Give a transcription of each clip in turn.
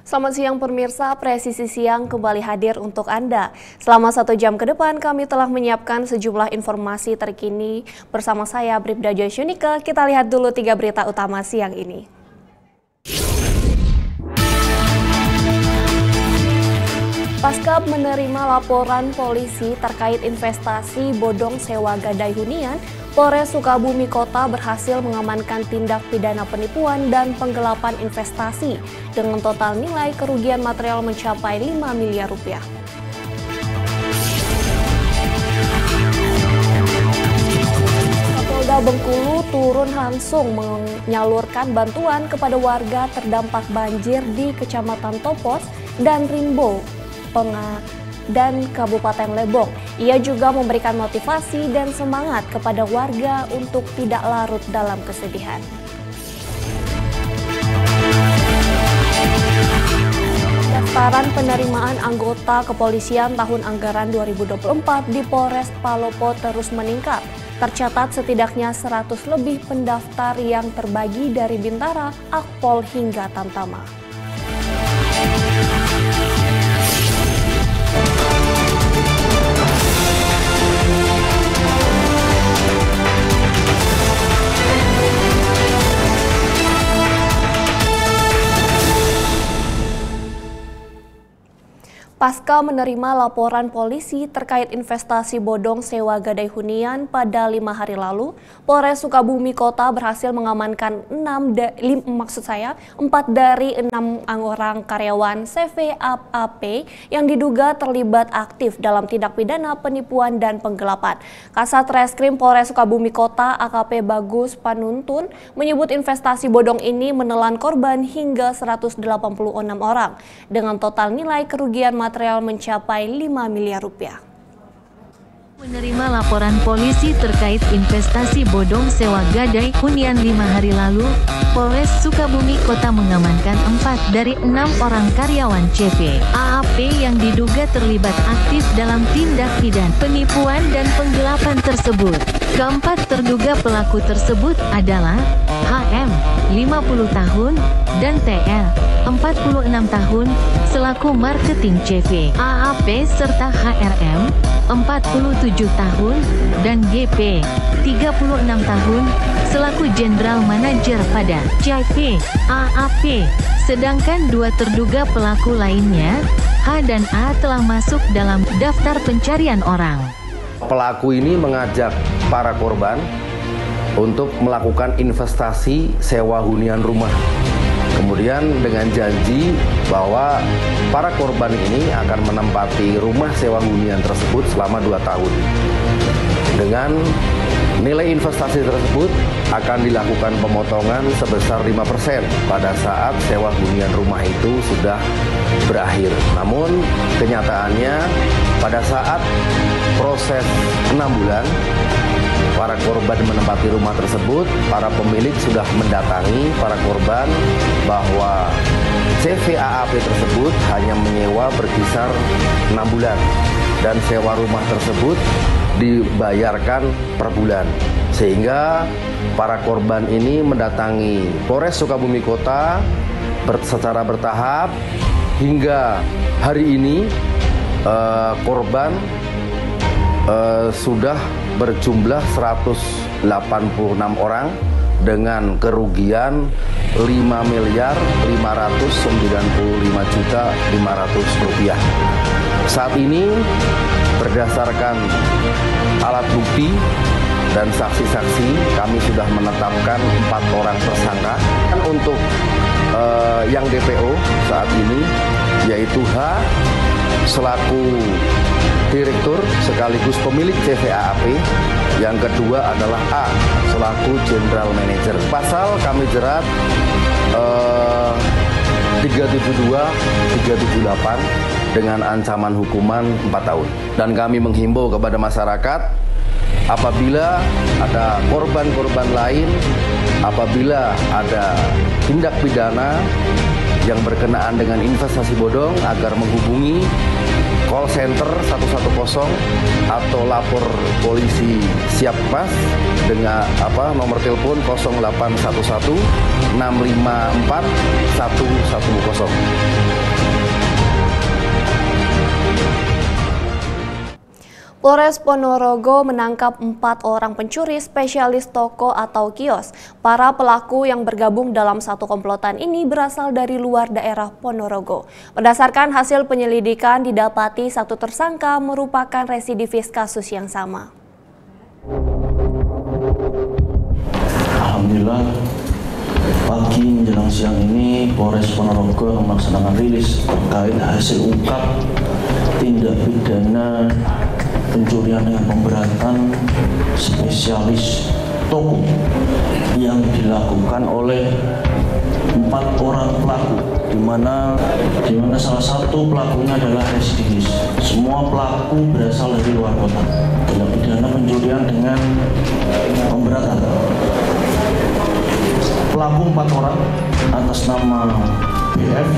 Selamat siang pemirsa, Presisi Siang kembali hadir untuk Anda. Selama 1 jam ke depan kami telah menyiapkan sejumlah informasi terkini bersama saya Bribda Joy Syunika. Kita lihat dulu 3 berita utama siang ini. Pasca menerima laporan polisi terkait investasi bodong sewa gadai hunian, Polres Sukabumi Kota berhasil mengamankan tindak pidana penipuan dan penggelapan investasi dengan total nilai kerugian material mencapai 5 miliar rupiah. Kapolda Bengkulu turun langsung menyalurkan bantuan kepada warga terdampak banjir di Kecamatan Topos dan Rimbo dan Kabupaten Lebong. Ia juga memberikan motivasi dan semangat kepada warga untuk tidak larut dalam kesedihan. Pendaftaran penerimaan anggota kepolisian tahun anggaran 2024 di Polres Palopo terus meningkat. Tercatat setidaknya 100 lebih pendaftar yang terbagi dari Bintara, Akpol hingga Tamtama. Pasca menerima laporan polisi terkait investasi bodong sewa gadai hunian pada 5 hari lalu, Polres Sukabumi Kota berhasil mengamankan 4 dari 6 orang karyawan CVAP yang diduga terlibat aktif dalam tindak pidana penipuan dan penggelapan. Kasat Reskrim Polres Sukabumi Kota AKP Bagus Panuntun menyebut investasi bodong ini menelan korban hingga 186 orang dengan total nilai kerugian material mencapai 5 miliar rupiah. Menerima laporan polisi terkait investasi bodong sewa gadai hunian 5 hari lalu, Polres Sukabumi Kota mengamankan 4 dari 6 orang karyawan CVAP yang diduga terlibat aktif dalam tindak pidana penipuan dan penggelapan tersebut. Keempat terduga pelaku tersebut adalah HM, 50 tahun, dan TL, 46 tahun, selaku marketing CVAP serta HRM, 47 tahun, dan GP, 36 tahun, selaku General Manager pada CVAP. Sedangkan 2 terduga pelaku lainnya, H dan A telah masuk dalam daftar pencarian orang. Pelaku ini mengajak para korban untuk melakukan investasi sewa hunian rumah. Kemudian dengan janji bahwa para korban ini akan menempati rumah sewa hunian tersebut selama 2 tahun. Dengan nilai investasi tersebut akan dilakukan pemotongan sebesar 5% pada saat sewa hunian rumah itu sudah berakhir. Namun kenyataannya pada saat proses 6 bulan para korban menempati rumah tersebut, para pemilik sudah mendatangi para korban bahwa CVAP tersebut hanya menyewa berkisar 6 bulan dan sewa rumah tersebut dibayarkan per bulan. Sehingga para korban ini mendatangi Polres Sukabumi Kota secara bertahap hingga hari ini korban sudah berjumlah 186 orang dengan kerugian 5.595.500.000 rupiah. Saat ini berdasarkan alat bukti dan saksi-saksi kami sudah menetapkan 4 orang tersangka. Untuk yang DPO saat ini yaitu H selaku Direktur sekaligus pemilik CVAP, yang kedua adalah A selaku General Manager. Pasal kami jerat 372, 378 dengan ancaman hukuman 4 tahun. Dan kami menghimbau kepada masyarakat apabila ada korban-korban lain, apabila ada tindak pidana yang berkenaan dengan investasi bodong agar menghubungi call center 110 atau lapor polisi siap mas dengan nomor telepon 0811 654 110. Polres Ponorogo menangkap 4 orang pencuri spesialis toko atau kios. Para pelaku yang bergabung dalam satu komplotan ini berasal dari luar daerah Ponorogo. Berdasarkan hasil penyelidikan, didapati satu tersangka merupakan residivis kasus yang sama. Alhamdulillah, pagi menjelang siang ini Polres Ponorogo melaksanakan rilis terkait hasil ungkap tindak pidana pencurian dengan pemberatan spesialis toko yang dilakukan oleh 4 orang pelaku, di mana salah satu pelakunya adalah residivis. Semua pelaku berasal dari luar kota. Tindak pidana pencurian dengan pemberatan. Pelaku 4 orang atas nama BF,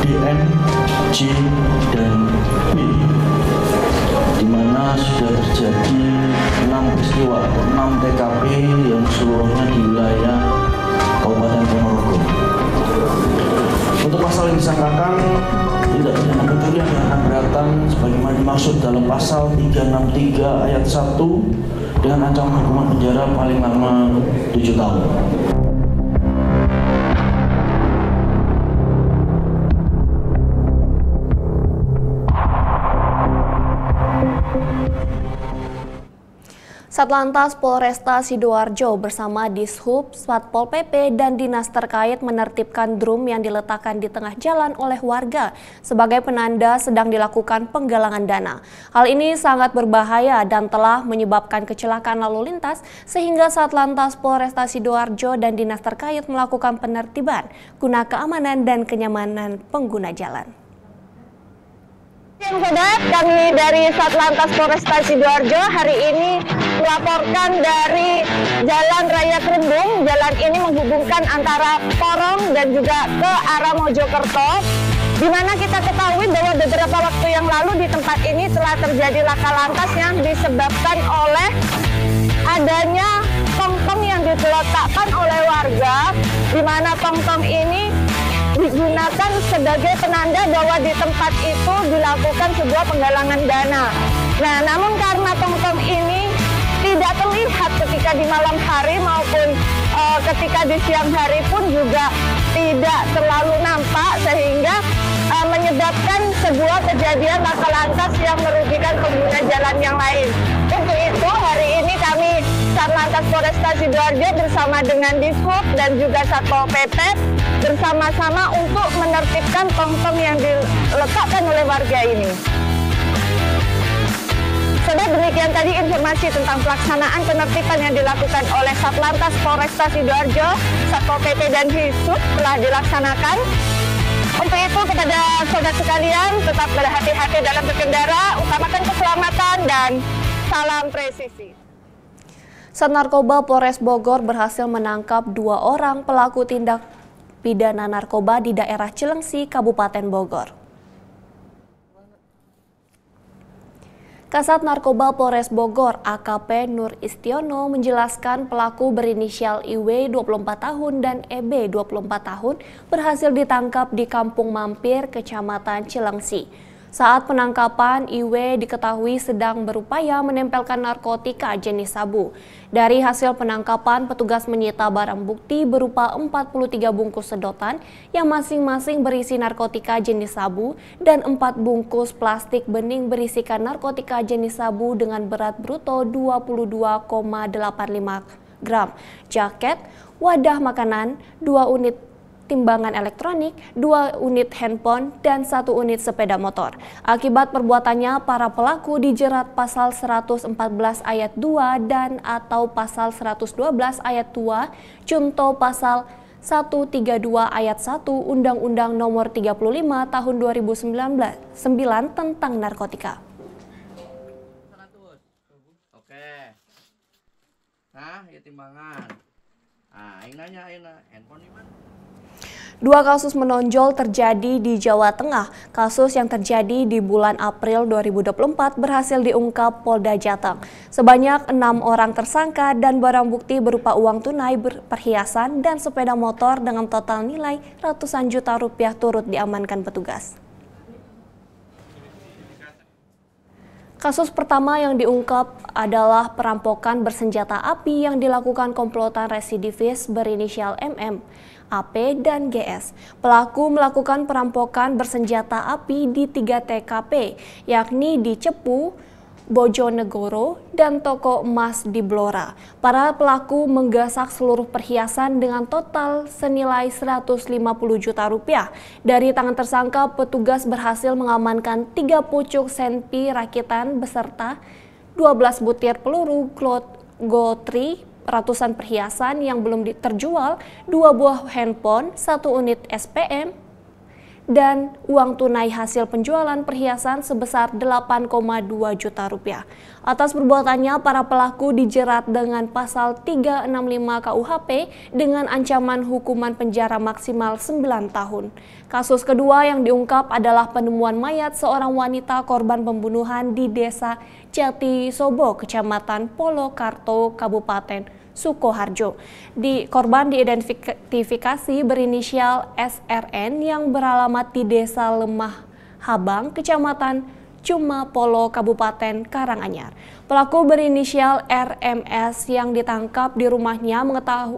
DM, J, dan B, di mana sudah terjadi 6 peristiwa atau 6 TKP yang seluruhnya di wilayah Kabupaten Ponorogo. Untuk pasal yang disangkakan, tindak pidana pencurian dengan pemberatan sebagaimana dimaksud dalam pasal 363 ayat 1 dengan ancaman hukuman penjara paling lama 7 tahun. Satlantas Polresta Sidoarjo bersama Dishub, Satpol PP, dan dinas terkait menertibkan drum yang diletakkan di tengah jalan oleh warga sebagai penanda sedang dilakukan penggalangan dana. Hal ini sangat berbahaya dan telah menyebabkan kecelakaan lalu lintas sehingga Satlantas Polresta Sidoarjo dan dinas terkait melakukan penertiban guna keamanan dan kenyamanan pengguna jalan. Saudara, kami dari Satlantas Polresta Sidoarjo hari ini melaporkan dari Jalan Raya Kerendung. Jalan ini menghubungkan antara Porong dan juga ke arah Mojokerto, di mana kita ketahui bahwa beberapa waktu yang lalu di tempat ini telah terjadi laka lantas yang disebabkan oleh adanya tong-tong yang diletakkan oleh warga, di mana tong-tong ini digunakan sebagai penanda bahwa di tempat itu dilakukan sebuah penggalangan dana. Nah, namun karena tong-tong ini tidak terlihat ketika di malam hari maupun ketika di siang hari pun juga tidak terlalu nampak, sehingga menyebabkan sebuah kejadian laka lantas yang merugikan pengguna jalan yang lain. Untuk itu hari ini kami Satlantas Polresta Sidoarjo bersama dengan Dishub dan juga Satpol PP bersama-sama untuk menertibkan tong-tong yang diletakkan oleh warga ini. Saudara, demikian tadi informasi tentang pelaksanaan penertiban yang dilakukan oleh Satlantas Polresta Sidoarjo, Satpol PP dan Dishub telah dilaksanakan. Untuk itu kepada saudara sekalian tetap berhati-hati dalam berkendara, utamakan keselamatan dan salam presisi. Sat Narkoba Polres Bogor berhasil menangkap 2 orang pelaku tindak pidana narkoba di daerah Cilengsi, Kabupaten Bogor. Kasat Narkoba Polres Bogor AKP Nur Istiono menjelaskan pelaku berinisial IW 24 tahun dan EB 24 tahun berhasil ditangkap di Kampung Mampir, Kecamatan Cilengsi. Saat penangkapan, IW diketahui sedang berupaya menempelkan narkotika jenis sabu. Dari hasil penangkapan, petugas menyita barang bukti berupa 43 bungkus sedotan yang masing-masing berisi narkotika jenis sabu dan 4 bungkus plastik bening berisikan narkotika jenis sabu dengan berat bruto 22,85 gram, jaket, wadah makanan, 2 unit timbangan elektronik, 2 unit handphone, dan 1 unit sepeda motor. Akibat perbuatannya, para pelaku dijerat pasal 114 ayat 2 dan atau pasal 112 ayat 2, junto pasal 132 ayat 1 Undang-Undang Nomor 35 Tahun 2009 tentang narkotika. Oke. Nah, ya timbangan. Nah, ini nanya, handphone di mana? Dua kasus menonjol terjadi di Jawa Tengah. Kasus yang terjadi di bulan April 2024 berhasil diungkap Polda Jateng. Sebanyak 6 orang tersangka dan barang bukti berupa uang tunai, perhiasan, dan sepeda motor dengan total nilai ratusan juta rupiah turut diamankan petugas. Kasus pertama yang diungkap adalah perampokan bersenjata api yang dilakukan komplotan residivis berinisial MM, AP, dan GS. Pelaku melakukan perampokan bersenjata api di 3 TKP, yakni di Cepu, Bojonegoro, dan toko emas di Blora. Para pelaku menggasak seluruh perhiasan dengan total senilai 150 juta rupiah. Dari tangan tersangka, petugas berhasil mengamankan 3 pucuk senpi rakitan beserta 12 butir peluru Gotri, ratusan perhiasan yang belum terjual, 2 buah handphone, 1 unit SPM, dan uang tunai hasil penjualan perhiasan sebesar 8,2 juta rupiah. Atas perbuatannya, para pelaku dijerat dengan pasal 365 KUHP dengan ancaman hukuman penjara maksimal 9 tahun. Kasus kedua yang diungkap adalah penemuan mayat seorang wanita korban pembunuhan di Desa Jatisobo, Kecamatan Polokarto, Kabupaten Sukoharjo. Korban diidentifikasi berinisial SRN yang beralamat di Desa Lemah Habang, Kecamatan Cumapolo, Kabupaten Karanganyar. Pelaku berinisial RMS yang ditangkap di rumahnya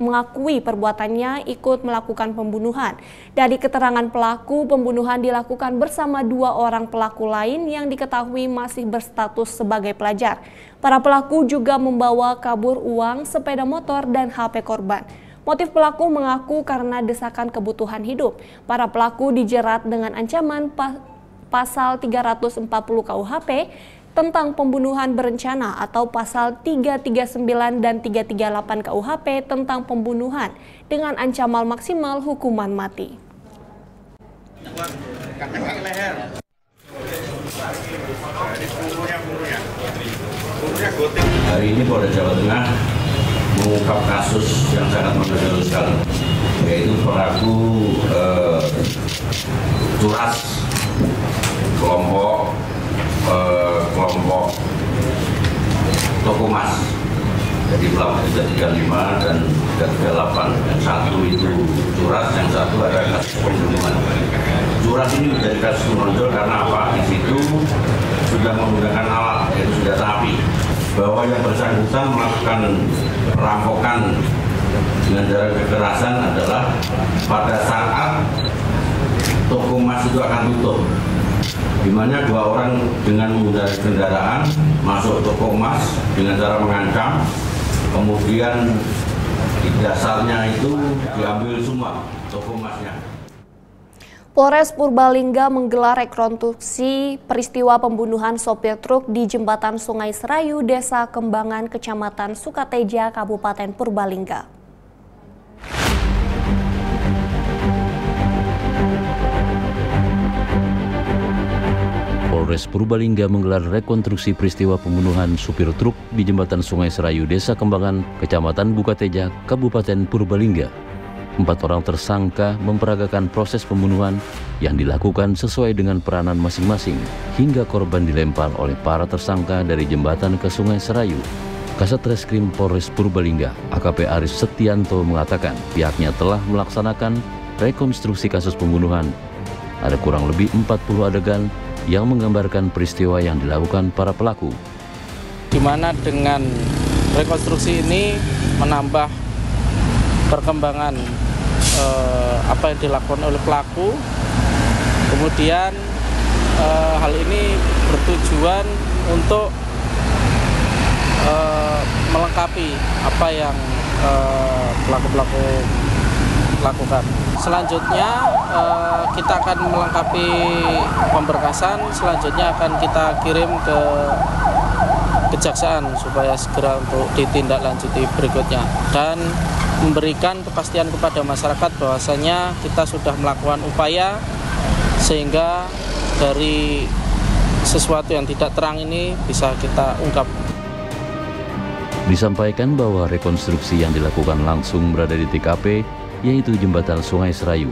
mengakui perbuatannya ikut melakukan pembunuhan. Dari keterangan pelaku, pembunuhan dilakukan bersama 2 orang pelaku lain yang diketahui masih berstatus sebagai pelajar. Para pelaku juga membawa kabur uang, sepeda motor, dan HP korban. Motif pelaku mengaku karena desakan kebutuhan hidup. Para pelaku dijerat dengan ancaman pasal 340 KUHP tentang pembunuhan berencana atau pasal 339 dan 338 KUHP tentang pembunuhan dengan ancaman maksimal hukuman mati. Hari ini Polda Jawa Tengah mengungkap kasus yang sangat menonjol sekali, yaitu pelaku curas kelompok toko emas. Jadi pelaku 335 dan 338, yang satu itu curas, yang satu adalah kasus pembunuhan. Curas ini menjadi kasus menonjol karena apa? Di situ sudah menggunakan alat, yaitu senjata api. Bahwa yang bersangkutan melakukan perampokan dengan cara kekerasan adalah pada saat toko emas itu akan tutup, di mana 2 orang dengan menggunakan kendaraan masuk toko emas dengan cara mengancam, kemudian di dasarnya itu diambil semua toko emasnya. Polres Purbalingga menggelar rekonstruksi peristiwa pembunuhan sopir truk di Jembatan Sungai Serayu, Desa Kembangan, Kecamatan Sukateja, Kabupaten Purbalingga. Polres Purbalingga menggelar rekonstruksi peristiwa pembunuhan supir truk di Jembatan Sungai Serayu, Desa Kembangan, Kecamatan Bukateja, Kabupaten Purbalingga. 4 orang tersangka memperagakan proses pembunuhan yang dilakukan sesuai dengan peranan masing-masing hingga korban dilempar oleh para tersangka dari jembatan ke Sungai Serayu. Kasat Reskrim Polres Purbalingga, AKP Aris Setianto mengatakan pihaknya telah melaksanakan rekonstruksi kasus pembunuhan. Ada kurang lebih 40 adegan yang menggambarkan peristiwa yang dilakukan para pelaku. Di mana dengan rekonstruksi ini menambah perkembangan apa yang dilakukan oleh pelaku. Kemudian hal ini bertujuan untuk melengkapi apa yang pelaku-pelaku lakukan. Selanjutnya kita akan melengkapi pemberkasan, selanjutnya akan kita kirim ke kejaksaan supaya segera untuk ditindaklanjuti berikutnya dan memberikan kepastian kepada masyarakat bahwasanya kita sudah melakukan upaya sehingga dari sesuatu yang tidak terang ini bisa kita ungkap. Disampaikan bahwa rekonstruksi yang dilakukan langsung berada di TKP, yaitu Jembatan Sungai Serayu.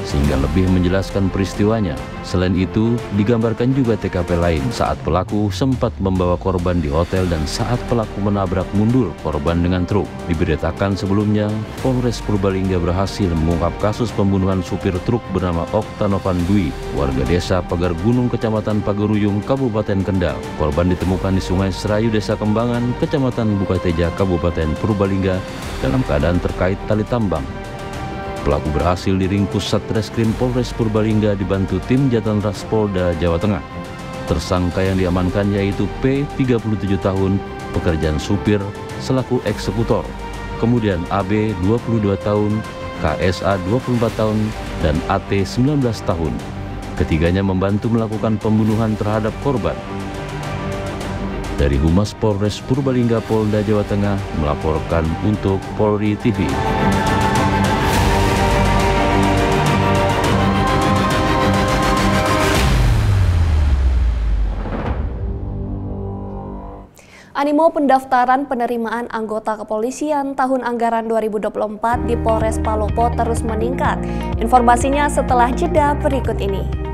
sehingga lebih menjelaskan peristiwanya. Selain itu, digambarkan juga TKP lain saat pelaku sempat membawa korban di hotel dan saat pelaku menabrak mundur korban dengan truk. Diberitakan sebelumnya, Polres Purbalingga berhasil mengungkap kasus pembunuhan supir truk bernama Oktanovan Dwi, warga desa Pagar Gunung, Kecamatan Pagaruyung, Kabupaten Kendal. Korban ditemukan di Sungai Serayu, Desa Kembangan, Kecamatan Bukateja, Kabupaten Purbalingga, dalam keadaan terkait tali tambang. Pelaku berhasil diringkus Satreskrim Polres Purbalingga dibantu tim Jatanras Polda Jawa Tengah. Tersangka yang diamankan yaitu P, 37 tahun, pekerjaan supir selaku eksekutor. Kemudian AB, 22 tahun, KSA 24 tahun, dan AT 19 tahun. Ketiganya membantu melakukan pembunuhan terhadap korban. Dari Humas Polres Purbalingga Polda Jawa Tengah melaporkan untuk Polri TV. Animo pendaftaran penerimaan anggota kepolisian tahun anggaran 2024 di Polres Palopo terus meningkat. Informasinya setelah jeda berikut ini.